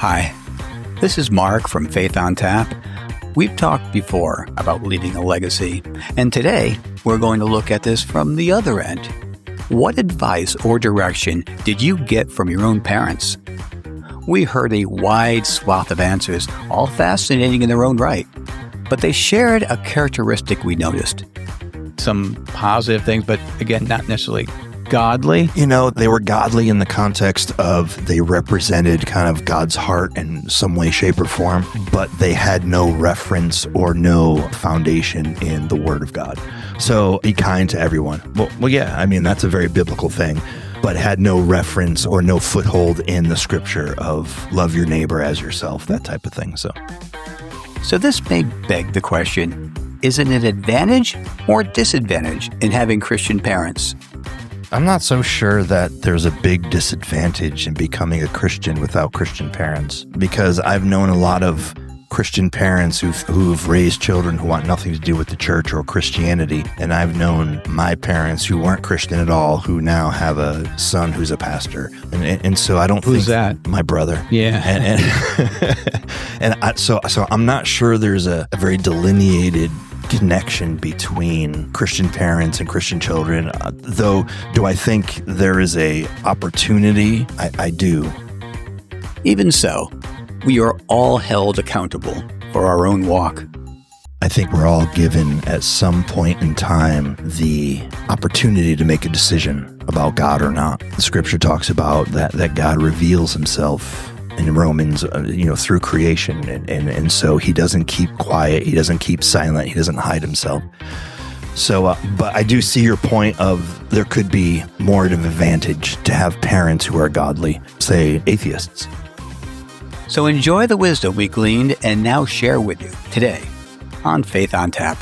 Hi, this is Mark from Faith on Tap. We've talked before about leaving a legacy, and today we're going to look at this from the other end. What advice or direction did you get from your own parents? We heard a wide swath of answers, all fascinating in their own right, but they shared a characteristic we noticed. Some positive things, but again, not necessarily godly. You know, they were godly in the context of they represented kind of God's heart in some way, shape, or form, but they had no reference or no foundation in the Word of God. So be kind to everyone. Well, yeah, I mean, that's a very biblical thing, but had no reference or no foothold in the scripture of love your neighbor as yourself, that type of thing. So this may beg the question, is it an advantage or disadvantage in having Christian parents? I'm not so sure that there's a big disadvantage in becoming a Christian without Christian parents, because I've known a lot of Christian parents who've raised children who want nothing to do with the church or Christianity. And I've known my parents who weren't Christian at all, who now have a son who's a pastor. And so I don't Who's think that? My brother. Yeah. So I'm not sure there's a very delineated connection between Christian parents and Christian children. Though, do I think there is a opportunity? I do. Even so, we are all held accountable for our own walk. I think we're all given at some point in time the opportunity to make a decision about God or not. The scripture talks about that God reveals himself in Romans, through creation. And so he doesn't keep quiet. He doesn't keep silent. He doesn't hide himself. So, but I do see your point of there could be more of an advantage to have parents who are godly, say atheists. So enjoy the wisdom we gleaned and now share with you today on Faith on Tap.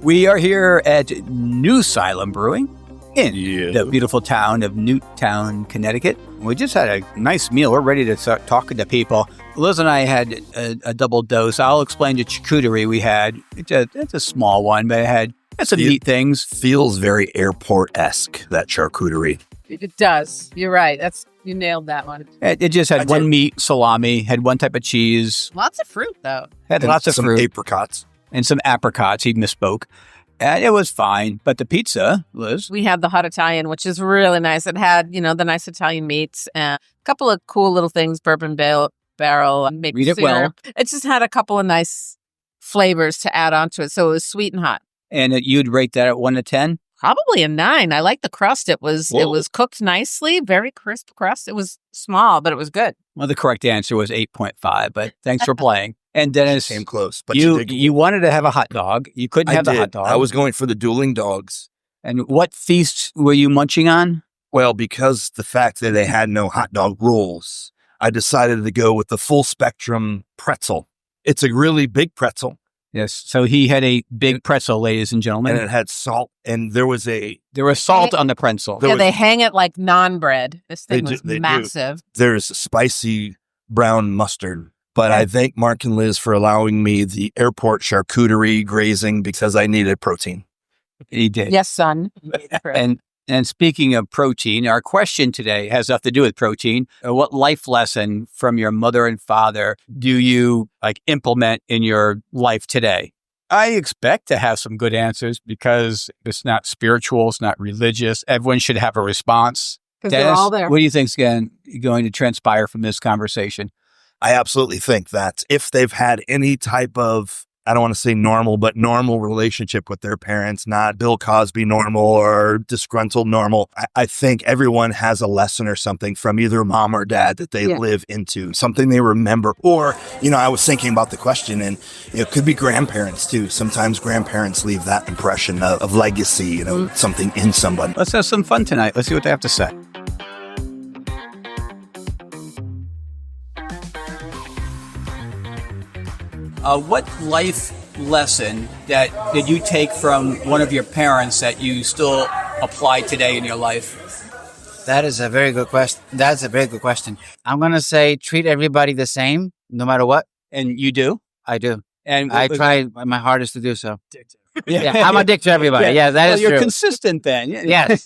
We are here at New Asylum Brewing in the beautiful town of Newtown, Connecticut. We just had a nice meal. We're ready to start talking to people. Liz and I had a double dose. I'll explain the charcuterie we had. It's a small one, but it had some neat things. Feels very airport-esque, that charcuterie. It does. You're right. You nailed that one. It just had one meat, salami, had one type of cheese. Lots of fruit, though. Had lots of fruit. Some apricots. And some apricots. He misspoke. And it was fine. But the pizza, Liz? We had the hot Italian, which is really nice. It had, the nice Italian meats and a couple of cool little things, bourbon barrel, maybe Read it syrup. well. It just had a couple of nice flavors to add onto it. So it was sweet and hot. And you'd rate that at 1 to 10? Probably a 9. I like the crust. It was cooked nicely, very crisp crust. It was small, but it was good. Well, the correct answer was 8.5, but thanks for playing. And Dennis, came close, but you wanted to have a hot dog. You couldn't have the hot dog. I was going for the dueling dogs. And what feast were you munching on? Well, because the fact that they had no hot dog rolls, I decided to go with the full spectrum pretzel. It's a really big pretzel. Yes. So he had a big pretzel, ladies and gentlemen. And it had salt, and there was salt on the pretzel. They hang it like naan bread. This thing was massive. There's spicy brown mustard. But I thank Mark and Liz for allowing me the airport charcuterie grazing because I needed protein. He did. Yes, son. And speaking of protein, our question today has nothing to do with protein. What life lesson from your mother and father do you implement in your life today? I expect to have some good answers because it's not spiritual, it's not religious. Everyone should have a response. Because they're all there. What do you think's going to transpire from this conversation? I absolutely think that if they've had any type of, I don't want to say normal, but normal relationship with their parents, not Bill Cosby normal or disgruntled normal, I think everyone has a lesson or something from either mom or dad that they live into, something they remember. Or, I was thinking about the question, and it could be grandparents too. Sometimes grandparents leave that impression of legacy, something in somebody. Let's have some fun tonight. Let's see what they have to say. What life lesson did you take from one of your parents that you still apply today in your life? That is a very good question. That's a very good question. I'm going to say treat everybody the same, no matter what. And you do? I do. And I try my hardest to do so. Yeah. I'm a dick to everybody. Yeah, that is you're true. Consistent then. Yeah. Yes.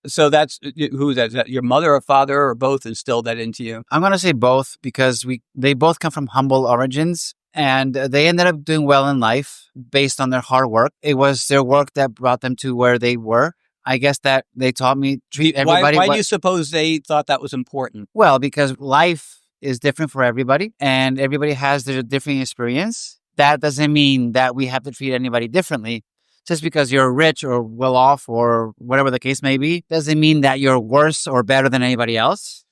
So that's who is that? Is that your mother or father or both instilled that into you? I'm going to say both because they both come from humble origins and they ended up doing well in life based on their hard work. It was their work that brought them to where they were. I guess that they taught me treat everybody. Why do you suppose they thought that was important? Well, because life is different for everybody and everybody has their different experience. That doesn't mean that we have to treat anybody differently. Just because you're rich or well off or whatever the case may be, doesn't mean that you're worse or better than anybody else.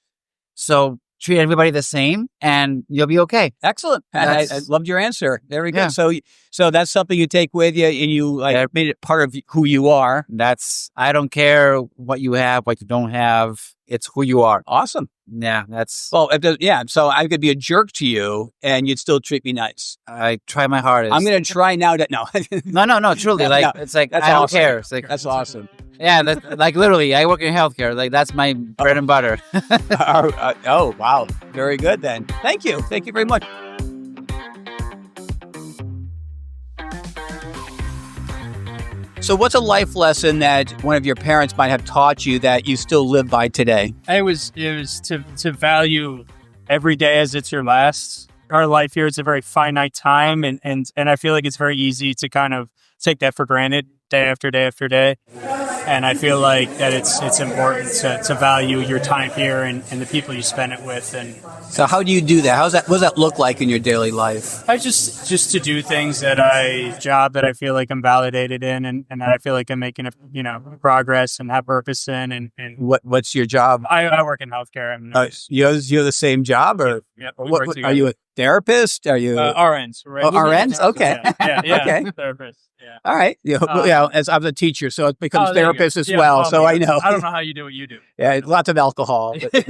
So treat everybody the same and you'll be okay. Excellent. And I loved your answer. Very good. Yeah. So that's something you take with you and you made it part of who you are. I don't care what you have, what you don't have. It's who you are. Awesome. Yeah, that's. Well, so I could be a jerk to you and you'd still treat me nice. I try my hardest. I'm going to try now to, no. No, truly. It's like, that's I don't awesome. care. It's like, That's awesome. yeah, like literally, I work in healthcare. Like, that's my bread and butter. Oh, wow. Very good then. Thank you. Thank you very much. So what's a life lesson that one of your parents might have taught you that you still live by today? It was to value every day as it's your last. Our life here is a very finite time, and I feel like it's very easy to kind of take that for granted day after day after day. And I feel like that it's important to value your time here and the people you spend it with. And So how do you do that? What does that look like in your daily life? I just to do things that job that I feel like I'm validated in and that I feel like I'm making progress and have purpose in. And What's your job? I work in healthcare. I'm a nurse. You're the same job, or Yeah, we work are together. you a therapist? Are you RNs, right? Oh, RNs? Okay. Yeah. Okay. Therapists. Yeah. all right? As I'm a teacher, so it becomes Oh, there you go. therapist as Yeah, well. So I know. I don't know how you do what you do. Yeah, lots of alcohol. But,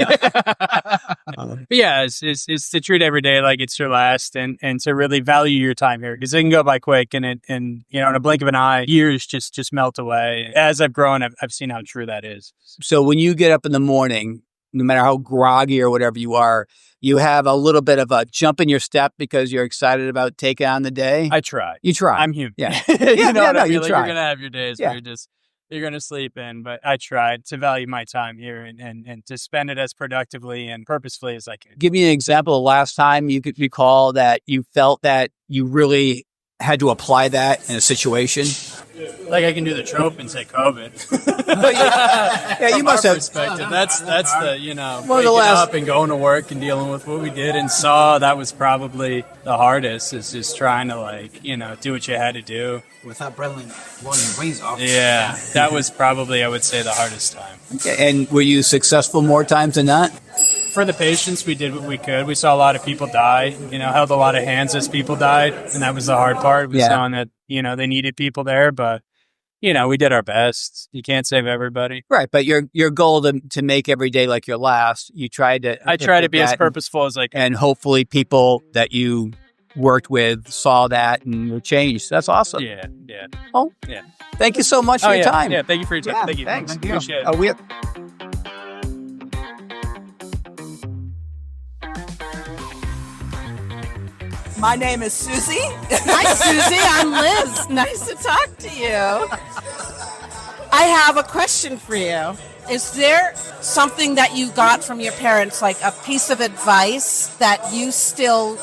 But yeah, it's to treat every day like it's your last and to really value your time here because it can go by quick and in a blink of an eye, years just melt away. As I've grown, I've seen how true that is. So when you get up in the morning, no matter how groggy or whatever you are, you have a little bit of a jump in your step because you're excited about taking on the day. I try. You try. I'm human. Yeah. You know Yeah, what no, I mean? you Like, try. You're gonna have your days Yeah. where you're gonna sleep in, but I tried to value my time here and to spend it as productively and purposefully as I can. Give me an example of the last time you could recall that you felt that you really had to apply that in a situation. Like I can do the trope and say COVID. Yeah, you From must our have. perspective. That's the One of waking the last- up and going to work and dealing with what we did and saw. That was probably the hardest. Is just trying to do what you had to do. Without blowing your brains off. Yeah, that was probably I would say the hardest time. Okay, and were you successful more times than not? For the patients, we did what we could. We saw a lot of people die. Held a lot of hands as people died, and that was the hard part. We saw that they needed people there, but we did our best. You can't save everybody. Right, but your goal to make every day like your last, you tried to. I try to be as purposeful as I can. and hopefully people that you worked with saw that and were changed. That's awesome. Yeah. Oh, Yeah. Thank you so much for your time. Yeah, thank you for your time. Yeah, Thank you. thanks. Appreciate it. We My name is Susie. Hi, Susie. I'm Liz. Nice to talk to you. I have a question for you. Is there something that you got from your parents, like a piece of advice that you still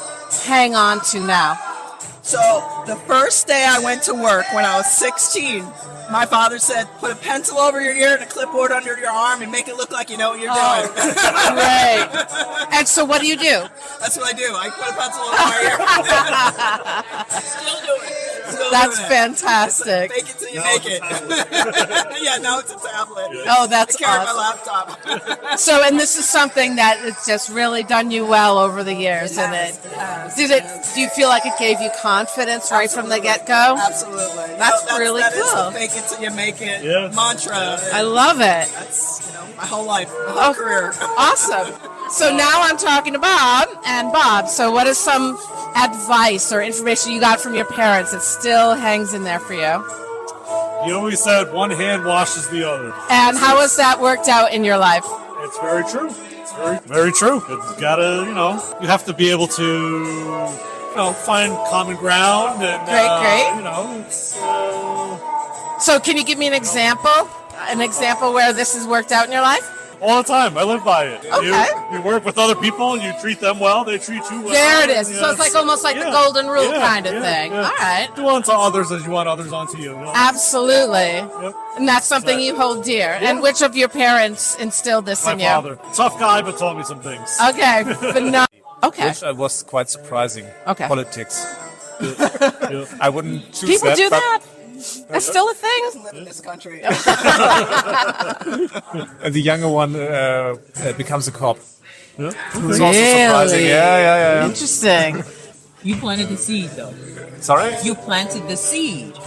hang on to now? So the first day I went to work when I was 16, my father said, put a pencil over your ear and a clipboard under your arm and make it look like you know what you're doing. Great. And so what do you do? That's what I do. I put a pencil over my ear. Still do it. That's fantastic. Fake it till you make it. Yeah, now it's a tablet. Oh, that's I carry awesome. my laptop. So, and this is something that it's just really done you well over the years, and do you feel like it gave you confidence right from the get-go? Absolutely. That's really that is cool. the fake it till you make it mantra. I love it. That's my whole life, my whole career. Awesome. So now I'm talking to Bob. And Bob, so what is some advice or information you got from your parents that still hangs in there for you? He always said one hand washes the other. And how has that worked out in your life? It's very true. It's very, very true. It's gotta, you have to be able to, find common ground and, Great. it's, So can you give me an example? an example where this has worked out in your life? All the time. I live by it. Okay. You work with other people, you treat them well, they treat you well. There it is. and, So it's like almost like the golden rule kind of thing. yeah. All right. Do unto others as you want others unto you. Absolutely. Yep. And that's something you hold dear. And which of your parents instilled this My in you? father. Tough guy, but taught me some things. Okay. But no. Okay. Which was quite surprising. Okay. Politics. I wouldn't choose People that. do but- that? That's still a thing? In this country. And the younger one becomes a cop. Yeah. It's also surprising. Yeah. Interesting. You planted the seed, though. Sorry? You planted the seed.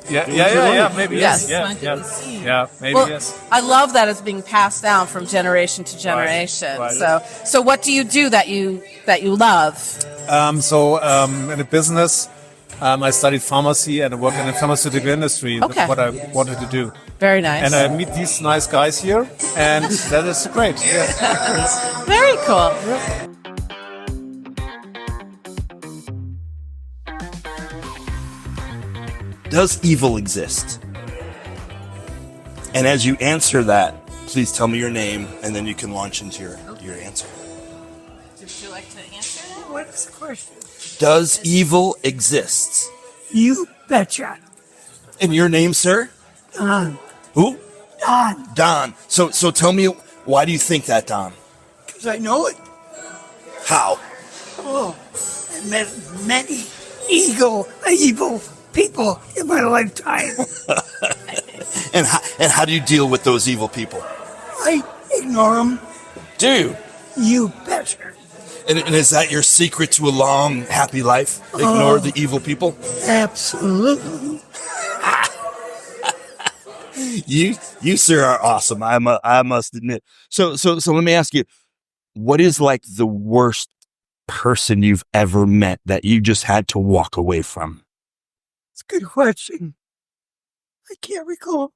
Yeah. Maybe Yes. yes. Planted the seed. Yeah, maybe Well, yes. I love that it's being passed down from generation to generation. Right. So what do you do that you love? In a business, I studied pharmacy and I work in the pharmaceutical industry. Okay. That's what I wanted to do. Very nice. And I meet these nice guys here, and that is great. Yes. Very cool. Does evil exist? And as you answer that, please tell me your name, and then you can launch into your answer. Would you like to answer? What's the question? Does evil exist? You betcha. And your name, sir? Don. Who? Don. Don. So tell me, why do you think that, Don? Because I know it. How? Oh, I met many evil people in my lifetime. And how do you deal with those evil people? I ignore them. Do You betcha. and is that your secret to a long, happy life? Ignore the evil people? Absolutely. You sir are awesome. I must admit. So let me ask you, what is like the worst person you've ever met that you just had to walk away from? It's a good question. I can't recall.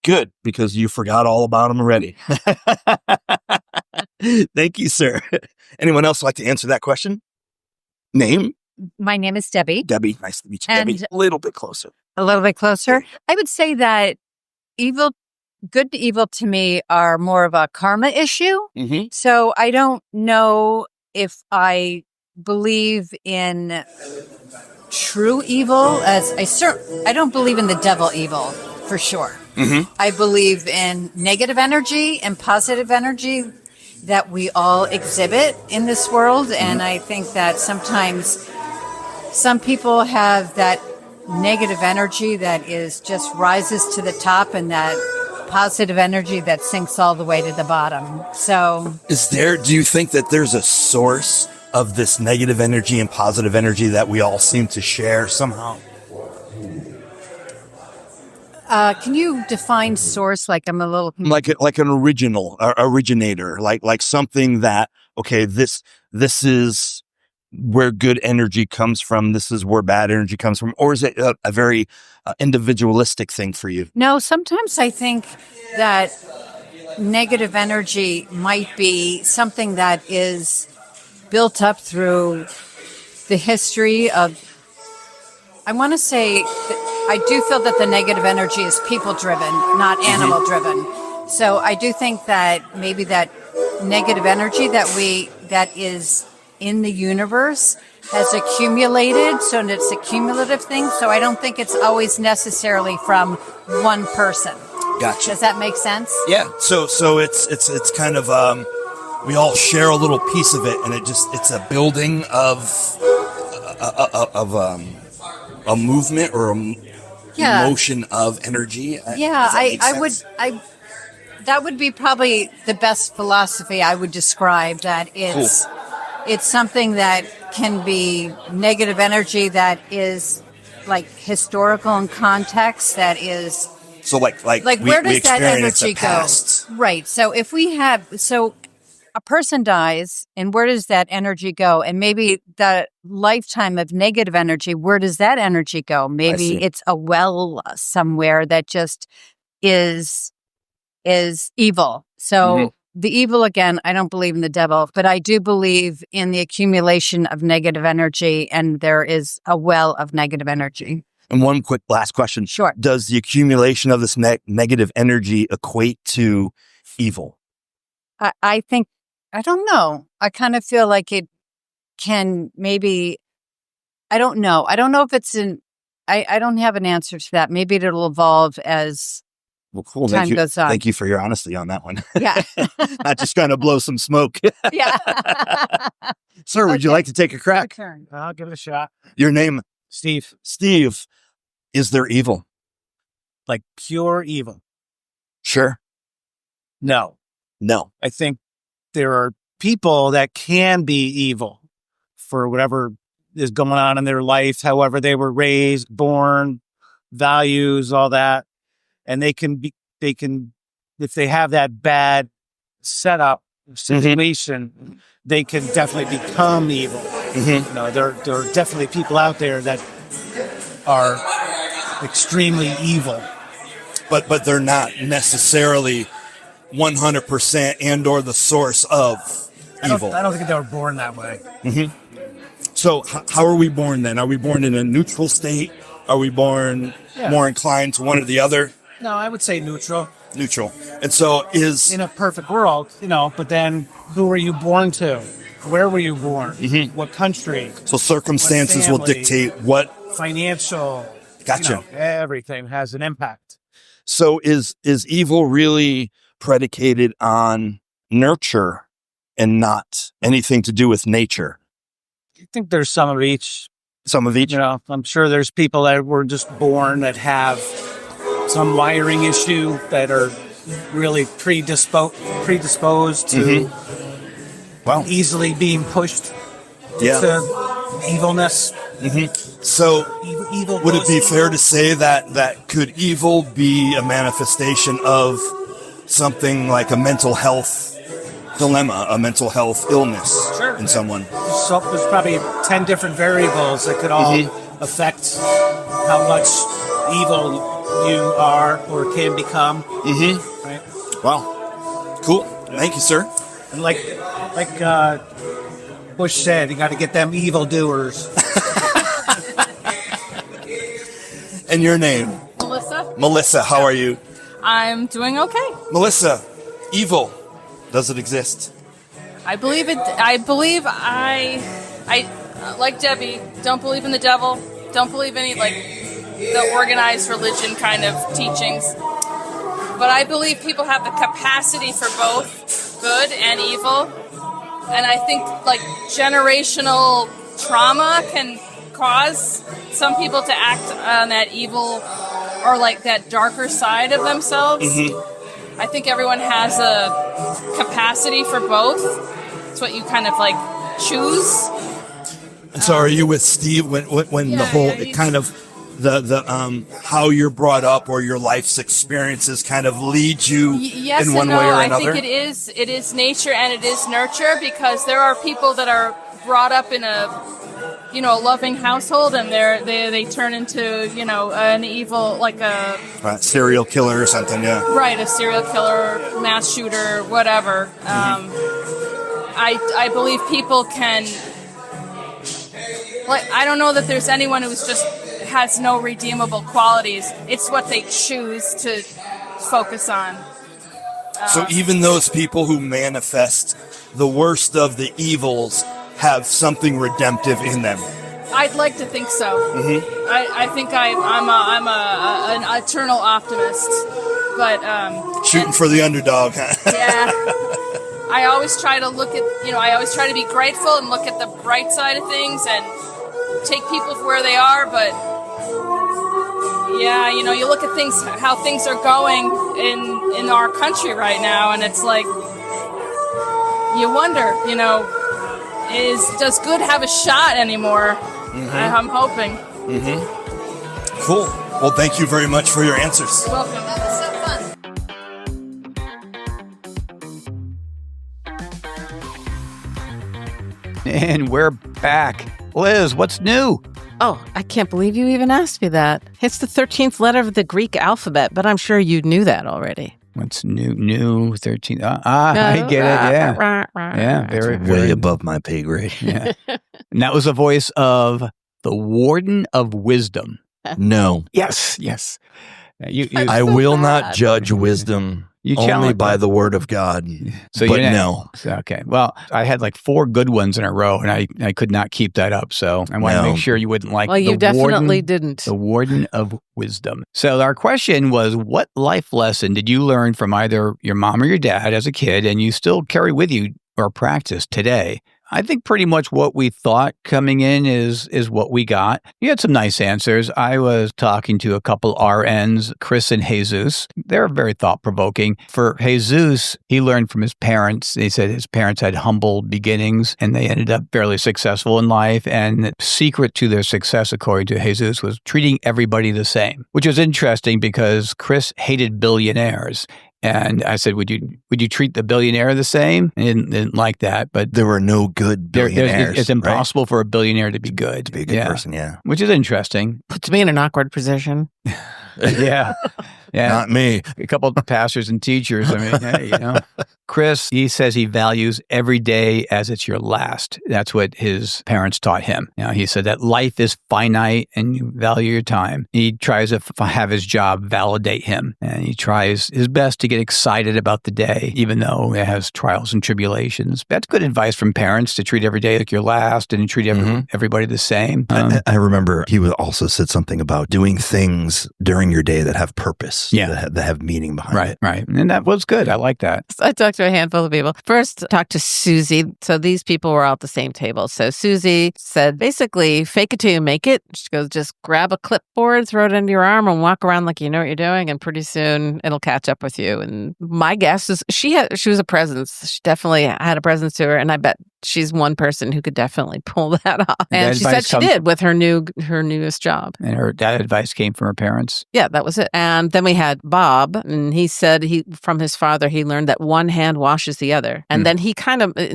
Good, because you forgot all about them already. Thank you, sir. Anyone else like to answer that question? Name? My name is Debbie. Debbie. Nice to meet you, And- Debbie. A little bit closer. A little bit closer. I would say that good to evil to me are more of a karma issue. Mm-hmm. So I don't know if I believe in true evil I don't believe in the devil evil for sure. Mm-hmm. I believe in negative energy and positive energy that we all exhibit in this world. And I think that sometimes some people have that negative energy that is just rises to the top and that positive energy that sinks all the way to the bottom. So Do you think that there's a source of this negative energy and positive energy that we all seem to share somehow? can you define source? Like I'm a little Like an originator, like something that, okay, this is where good energy comes from. This is where bad energy comes from. Or is it a very individualistic thing for you? No, sometimes I think that negative energy might be something that is built up through the history of, I want to say, I do feel that the negative energy is people driven, not animal driven. So I do think that maybe that negative energy that is in the universe has accumulated, so it's a cumulative thing. So I don't think it's always necessarily from one person. Gotcha. Does that make sense? Yeah. So it's kind of we all share a little piece of it, and it's a building of a movement or a Yeah. motion of energy. Yeah, Does that make sense? that would be probably the best philosophy I would describe, that it's something that can be negative energy that is like historical in context, that is So like where we does that experience energy the past. go? Right. So if a person dies, and where does that energy go? And maybe the lifetime of negative energy, where does that energy go? Maybe see. it's a well somewhere that just is evil. So the evil, again, I don't believe in the devil, but I do believe in the accumulation of negative energy, and there is a well of negative energy. And one quick last question. Sure. Does the accumulation of this negative energy equate to evil? I think, I don't know. I kind of feel like it can maybe, I don't know. I don't know if it's I don't have an answer to that. Maybe it'll evolve as Well, cool. time goes on. Thank you for your honesty on that one. Yeah. Not just trying to blow some smoke. Yeah. Sir, would you like to take a crack? Turn. I'll give it a shot. Your name? Steve. Steve. Is there evil? Like pure evil? Sure. No. No. I think there are people that can be evil for whatever is going on in their life, however they were raised, born, values, all that. And they can, if they have that bad setup situation, they can definitely become evil. You know, there are definitely people out there that are extremely evil. But they're not necessarily 100% and or the source of evil. I don't think they were born that way. So how are we born then? Are we born in a neutral state? Are we born more inclined to one or the other? No, I would say neutral. Neutral. And so is... In a perfect world, you know, but then who were you born to? Where were you born? What country? So circumstances will dictate what... Financial. Gotcha. You know, everything has an impact. So is evil really predicated on nurture and not anything to do with nature? I think there's some of each. Some of each? You know, I'm sure there's people that were just born that have some wiring issue that are really predisposed to easily being pushed to evilness. So would it be fair to say that could evil be a manifestation of something like a mental health dilemma, a mental health illness in someone? So there's probably 10 different variables that could all affect how much evil you are or can become. Right? Wow. Cool. Thank you, sir. And like Bush said, you got to get them evil doers. And your name? Melissa. Melissa, how are you? I'm doing okay. Melissa, evil, does it exist? I believe it. I like Debbie, don't believe in the devil. Don't believe any the organized religion kind of teachings. But I believe people have the capacity for both good and evil. And I think generational trauma can cause some people to act on that evil or that darker side of themselves. I think everyone has a capacity for both. It's what you kind of choose. And so are you with Steve when the whole kind of the how you're brought up or your life's experiences kind of lead you yes in one and no. way or I another? think it is nature and it is nurture, because there are people that are brought up in a loving household and they turn into an evil a serial killer or something, right, a serial killer, mass shooter, whatever. I believe people can I don't know that there's anyone who's just has no redeemable qualities. It's what they choose to focus on. So even those people who manifest the worst of the evils have something redemptive in them. I'd like to think so. I think I'm an eternal optimist, but shooting for the underdog. Yeah. I always try to look at I always try to be grateful and look at the bright side of things and take people for where they are, but yeah, you look at things, how things are going in our country right now, and it's you wonder, does good have a shot anymore? I'm hoping. Cool. Well, thank you very much for your answers. You're welcome. That was so fun. And we're back. Liz, what's new? Oh, I can't believe you even asked me that. It's the 13th letter of the Greek alphabet, but I'm sure you knew that already. What's new? 13. I get it. Yeah. Yeah. Very, Way very above my pay grade. Yeah. And that was the voice of the Warden of Wisdom. No. Yes. You I will not judge wisdom only challenge by it. the word of God. So but you no. Okay. Well, I had like 4 good ones in a row, and I could not keep that up. So I want to No. make sure you wouldn't like. Well, you the definitely warden, didn't. The warden of wisdom. So our question was, what life lesson did you learn from either your mom or your dad as a kid, and you still carry with you or practice today? I think pretty much what we thought coming in is what we got. You had some nice answers. I was talking to a couple RNs, Chris and Jesus. They're very thought-provoking. For Jesus, he learned from his parents. They said his parents had humble beginnings, and they ended up fairly successful in life. And the secret to their success, according to Jesus, was treating everybody the same, which was interesting because Chris hated billionaires. And I said, would you treat the billionaire the same? And he didn't like that. But there were no good billionaires. It's impossible for a billionaire to be good. To be a good person, yeah. Which is interesting. Puts me in an awkward position. Yeah. Not me. A couple of pastors and teachers. I mean, hey, Chris, he says he values every day as it's your last. That's what his parents taught him. He said that life is finite and you value your time. He tries to have his job validate him, and he tries his best to get excited about the day, even though it has trials and tribulations. That's good advice from parents, to treat every day like your last and treat everybody the same. I remember he would also said something about doing things during your day that have purpose, that have meaning behind it. Right. And that was good. I like that. So I talked to a handful of people. First, talked to Susie. So these people were all at the same table. So Susie said, basically, fake it till you make it. She goes, just grab a clipboard, throw it into your arm, and walk around like you know what you're doing, and pretty soon it'll catch up with you. And my guess is she was a presence. She definitely had a presence to her, and I bet she's one person who could definitely pull that off. And she said she did with her newest job. And that advice came from her parents. Yeah, that was it. And then we had Bob, and he said from his father, he learned that one hand washes the other. And then he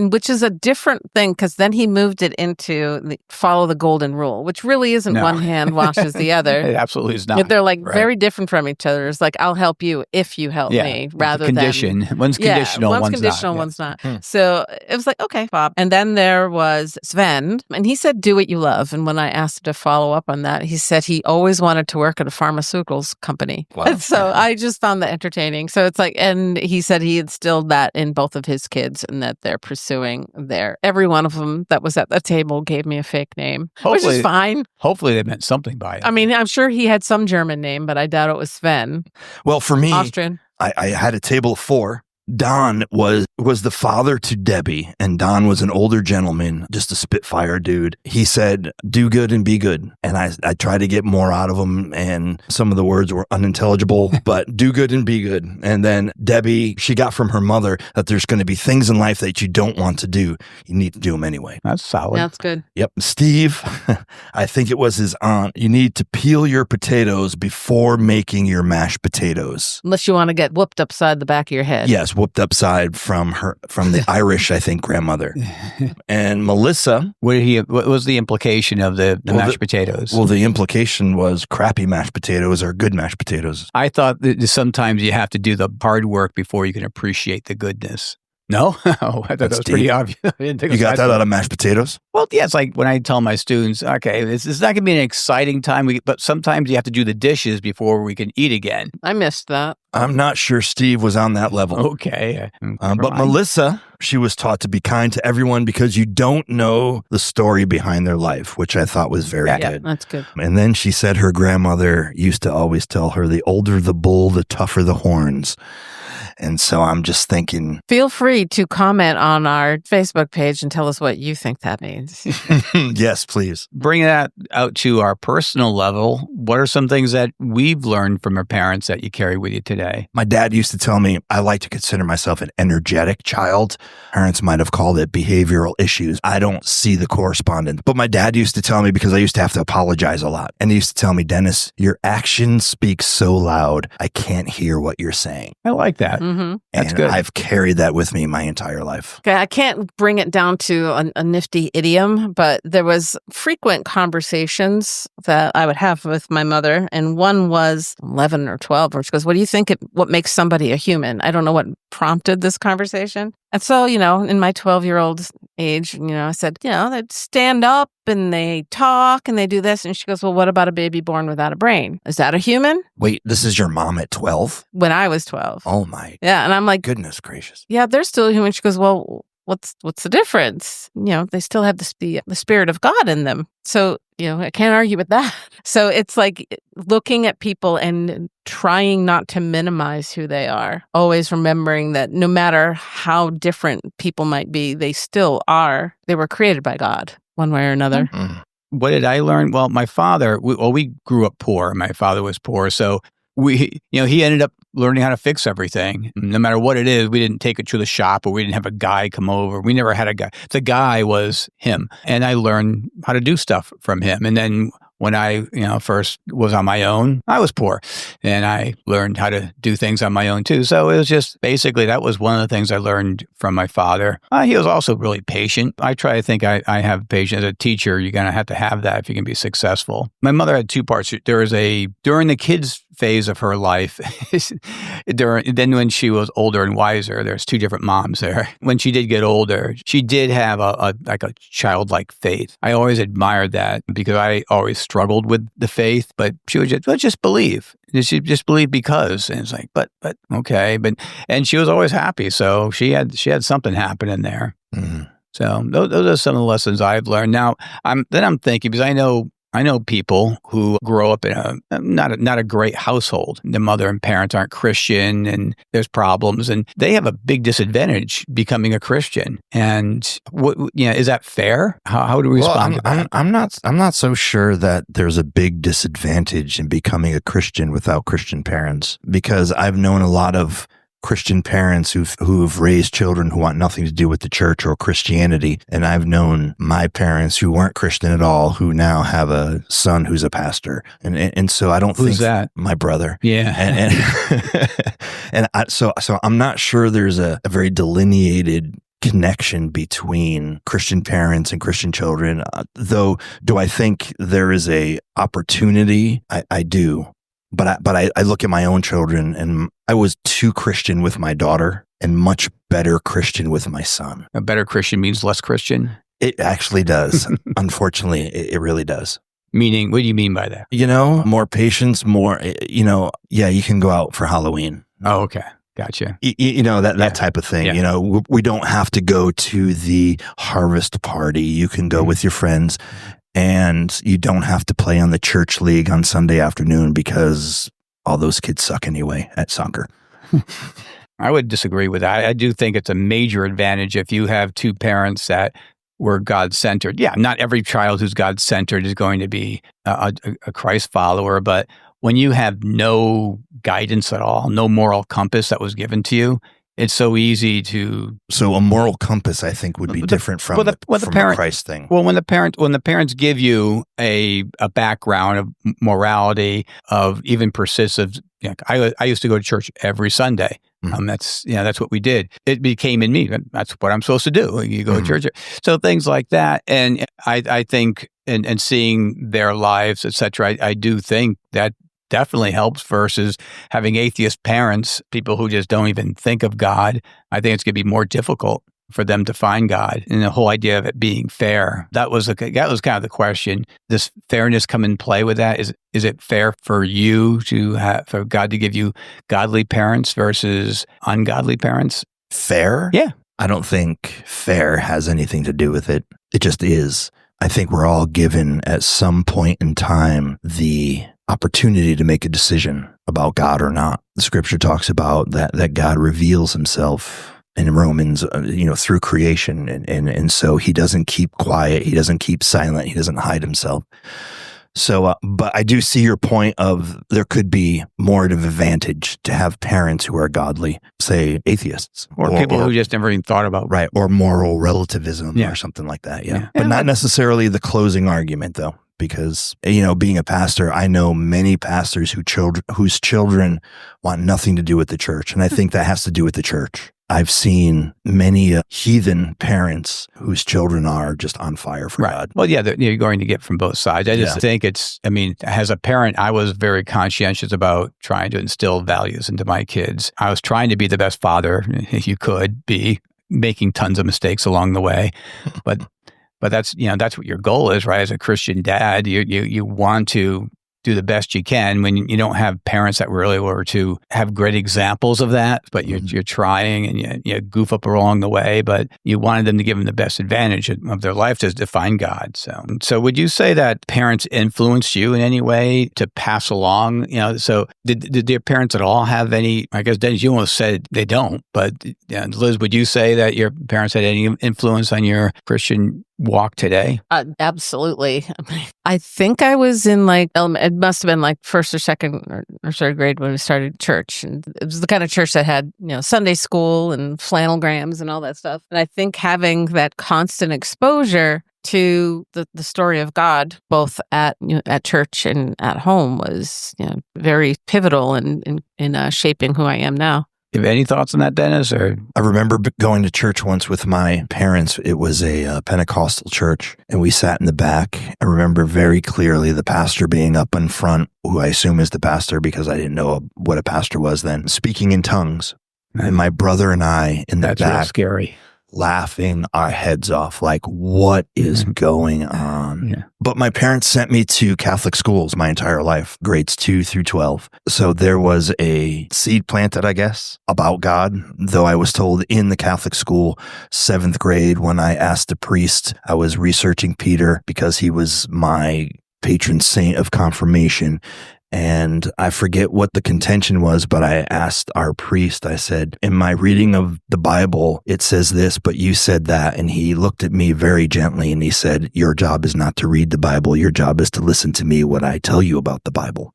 which is a different thing, because then he moved it into follow the golden rule, which really isn't one hand washes the other. It absolutely is not. They're very different from each other. It's like, I'll help you if you help me, rather than One's conditional, one's conditional, one's not. So it was like, okay, Bob. And then there was Sven, and he said, do what you love. And when I asked him to follow up on that, he said he always wanted to work at a pharmaceuticals company. Wow. And so I just found that entertaining. So it's like, and he said he instilled that in both of his kids, and that they're pursuing every one of them that was at the table gave me a fake name, which is fine. Hopefully they meant something by it. I mean, I'm sure he had some German name, but I doubt it was Sven. Well, for me, Austrian. I had a table of 4. Don was the father to Debbie, and Don was an older gentleman, just a spitfire dude. He said, do good and be good. And I tried to get more out of him, and some of the words were unintelligible, but do good and be good. And then Debbie, she got from her mother that there's going to be things in life that you don't want to do. You need to do them anyway. That's solid. That's good. Yep. Steve, I think it was his aunt. You need to peel your potatoes before making your mashed potatoes. Unless you want to get whooped upside the back of your head. Yes, whooped upside from the Irish, I think, grandmother. And Melissa, what was the implication of the mashed potatoes? Well, the implication was crappy mashed potatoes are good mashed potatoes. I thought that sometimes you have to do the hard work before you can appreciate the goodness. No? I thought that was pretty obvious. You got that out of mashed potatoes? Well, yeah, it's like when I tell my students, okay, this is not going to be an exciting time, but sometimes you have to do the dishes before we can eat again. I missed that. I'm not sure Steve was on that level. Okay. But Melissa, she was taught to be kind to everyone because you don't know the story behind their life, which I thought was very good. Yeah, that's good. And then she said her grandmother used to always tell her, the older the bull, the tougher the horns. And so I'm just thinking. Feel free to comment on our Facebook page and tell us what you think that means. Yes, please. Bring that out to our personal level. What are some things that we've learned from our parents that you carry with you today? My dad used to tell me I like to consider myself an energetic child. Parents might have called it behavioral issues. I don't see the correspondence. But my dad used to tell me, because I used to have to apologize a lot. And he used to tell me, Dennis, your actions speak so loud, I can't hear what you're saying. I like that. Mm-hmm. That's good. I've carried that with me my entire life. Okay, I can't bring it down to a nifty idiom, but there was frequent conversations that I would have with my mother, and one was 11 or 12, where she goes, what do you think what makes somebody a human? I don't know what prompted this conversation. And so, in my 12-year-old age, I said, they stand up and they talk and they do this. And she goes, well, what about a baby born without a brain? Is that a human? Wait, this is your mom at 12? When I was 12. Oh my. Yeah. And I'm like, goodness gracious. Yeah, they're still human. She goes, well, what's the difference? They still have the spirit of God in them. So, I can't argue with that. So it's like looking at people and trying not to minimize who they are. Always remembering that no matter how different people might be, they still are. They were created by God one way or another. Mm-hmm. What did I learn? Well, my father, we grew up poor. My father was poor. So he ended up learning how to fix everything. No matter what it is, we didn't take it to the shop, or we didn't have a guy come over. We never had a guy. The guy was him. And I learned how to do stuff from him. And then when I, first was on my own, I was poor, and I learned how to do things on my own too. So it was just basically, that was one of the things I learned from my father. He was also really patient. I try to think I have patience. As a teacher, you're going to have that if you can be successful. My mother had two parts. During the kids phase of her life, then when she was older and wiser, there's two different moms there. When she did get older, she did have a childlike faith. I always admired that, because I always struggled with the faith, but she would just believe. She just believed because, and it's like, but okay, and she was always happy. So she had something happening there. Mm-hmm. So those are some of the lessons I've learned. Now I'm thinking, because I know people who grow up in a not a great household. The mother and parents aren't Christian, and there's problems, and they have a big disadvantage becoming a Christian. And is that fair? How do we respond to that? I'm not so sure that there's a big disadvantage in becoming a Christian without Christian parents, because I've known a lot of Christian parents who've raised children who want nothing to do with the church or Christianity. And I've known my parents who weren't Christian at all, who now have a son who's a pastor. And so I don't think— Who's that? My brother. Yeah. So I'm not sure there's a very delineated connection between Christian parents and Christian children. Though, do I think there is a opportunity? I do. But I look at my own children, and I was too Christian with my daughter and much better Christian with my son. A better Christian means less Christian? It actually does. Unfortunately, it really does. Meaning, what do you mean by that? More patience, more, you can go out for Halloween. Oh, okay. Gotcha. That type of thing. Yeah. We don't have to go to the harvest party. You can go with your friends. And you don't have to play on the church league on Sunday afternoon, because all those kids suck anyway at soccer. I would disagree with that. I do think it's a major advantage if you have two parents that were God-centered. Yeah, not every child who's God-centered is going to be a Christ follower, but when you have no guidance at all, no moral compass that was given to you, it's so easy to. So a moral compass, I think, would be different from the Christ thing. Well, when the parents give you a background of morality, of even persistence. I used to go to church every Sunday. Mm-hmm. That's what we did. It became in me. That's what I'm supposed to do. You go to church. So things like that, and I think, and seeing their lives, etc. I do think that definitely helps versus having atheist parents, people who just don't even think of God. I think it's going to be more difficult for them to find God, and the whole idea of it being fair. That was kind of the question. Does fairness come in play with that? Is it fair for you for God to give you godly parents versus ungodly parents? Fair? Yeah. I don't think fair has anything to do with it. It just is. I think we're all given at some point in time the opportunity to make a decision about God or not. The scripture talks about that God reveals himself in Romans, through creation. And so he doesn't keep quiet. He doesn't keep silent. He doesn't hide himself. So, but I do see your point of there could be more of an advantage to have parents who are godly, say atheists. Or people who just never even thought about. Right. Or moral relativism or something like that. Yeah. But not necessarily the closing argument, though. Because, being a pastor, I know many pastors whose children want nothing to do with the church. And I think that has to do with the church. I've seen many heathen parents whose children are just on fire for God. Well, yeah, you're going to get from both sides. I just think as a parent, I was very conscientious about trying to instill values into my kids. I was trying to be the best father you could be. making tons of mistakes along the way. But that's, that's what your goal is, right? As a Christian dad, you want to do the best you can when you don't have parents that really were to have great examples of that, but you're trying and you goof up along the way, but you wanted them to give them the best advantage of their life to define God. So would you say that parents influenced you in any way to pass along, so did your parents at all have any, I guess, Dennis, you almost said they don't, but Liz, would you say that your parents had any influence on your Christian walk today? Absolutely. I think I was in it must have been first or second or third grade when we started church. And it was the kind of church that had, Sunday school and flannelgrams and all that stuff. And I think having that constant exposure to the story of God, both at church and at home, was very pivotal in shaping who I am now. You have any thoughts on that, Dennis? Or I remember going to church once with my parents. It was a Pentecostal church, and we sat in the back. I remember very clearly the pastor being up in front, who I assume is the pastor because I didn't know what a pastor was then, speaking in tongues. And my brother and I in the That's back, real scary, laughing our heads off, like, what is going on? Yeah. But my parents sent me to Catholic schools my entire life, grades 2 through 12. So there was a seed planted, I guess, about God, though I was told in the Catholic school, 7th grade, when I asked the priest, I was researching Peter because he was my patron saint of confirmation. And I forget what the contention was, but I asked our priest, I said, in my reading of the Bible, it says this, but you said that. And he looked at me very gently and he said, your job is not to read the Bible. Your job is to listen to me when I tell you about the Bible.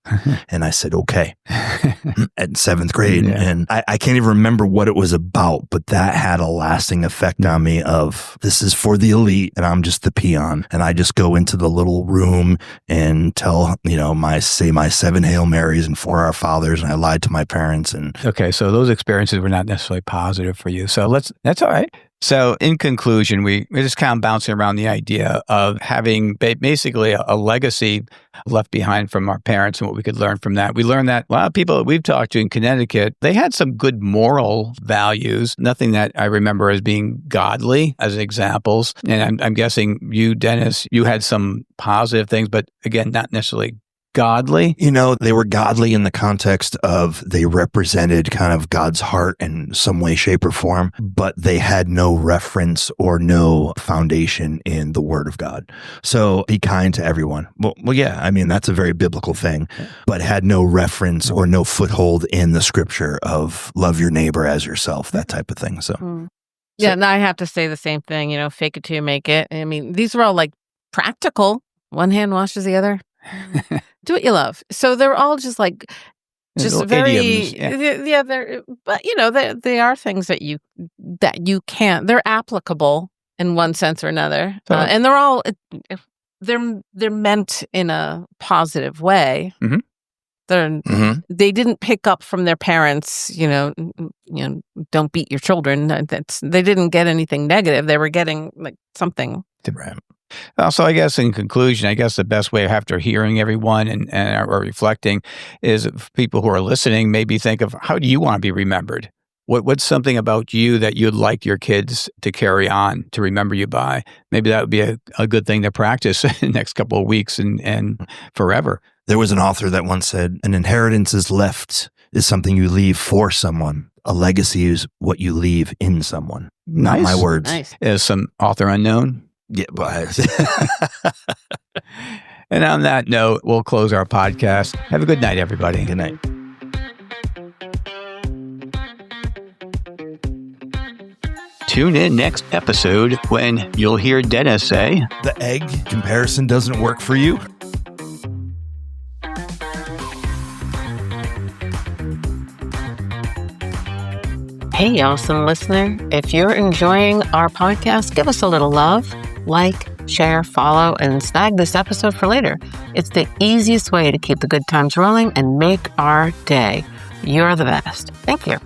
And I said, okay, at 7th grade. Yeah. And I can't even remember what it was about, but that had a lasting effect on me of this is for the elite and I'm just the peon. And I just go into the little room and tell, my 7 Hail Marys and 4 Our Fathers, and I lied to my parents. And okay, so those experiences were not necessarily positive for you. So that's all right. So in conclusion, we're just kind of bouncing around the idea of having basically a legacy left behind from our parents and what we could learn from that. We learned that a lot of people that we've talked to in Connecticut, they had some good moral values, nothing that I remember as being godly as examples. And I'm guessing you, Dennis, you had some positive things, but again, not necessarily godly. They were godly in the context of they represented kind of God's heart in some way, shape, or form, but they had no reference or no foundation in the Word of God. So be kind to everyone. Well, yeah, I mean, that's a very biblical thing, but had no reference or no foothold in the scripture of love your neighbor as yourself, that type of thing. So, yeah, and I have to say the same thing, fake it till you make it. I mean, these are all practical. One hand washes the other. Do what you love. So they're all just very idioms, yeah. But they are things that you can't. They're applicable in one sense or another, and they're all they're meant in a positive way. Mm-hmm. They didn't pick up from their parents. Don't beat your children. They didn't get anything negative. They were getting something. Right. So I guess in conclusion, the best way after hearing everyone and or reflecting is if people who are listening maybe think of how do you want to be remembered? What's something about you that you'd like your kids to carry on, to remember you by? Maybe that would be a good thing to practice in the next couple of weeks and forever. There was an author that once said, an inheritance is something you leave for someone. A legacy is what you leave in someone. Nice. Not my words. Nice. Is some author unknown? Yeah, but and on that note, we'll close our podcast. Have a good night, everybody. Good night. Tune in next episode when you'll hear Dennis say, the egg comparison doesn't work for you. Hey, awesome listener. If you're enjoying our podcast, give us a little love. Like, share, follow, and snag this episode for later. It's the easiest way to keep the good times rolling and make our day. You're the best. Thank you.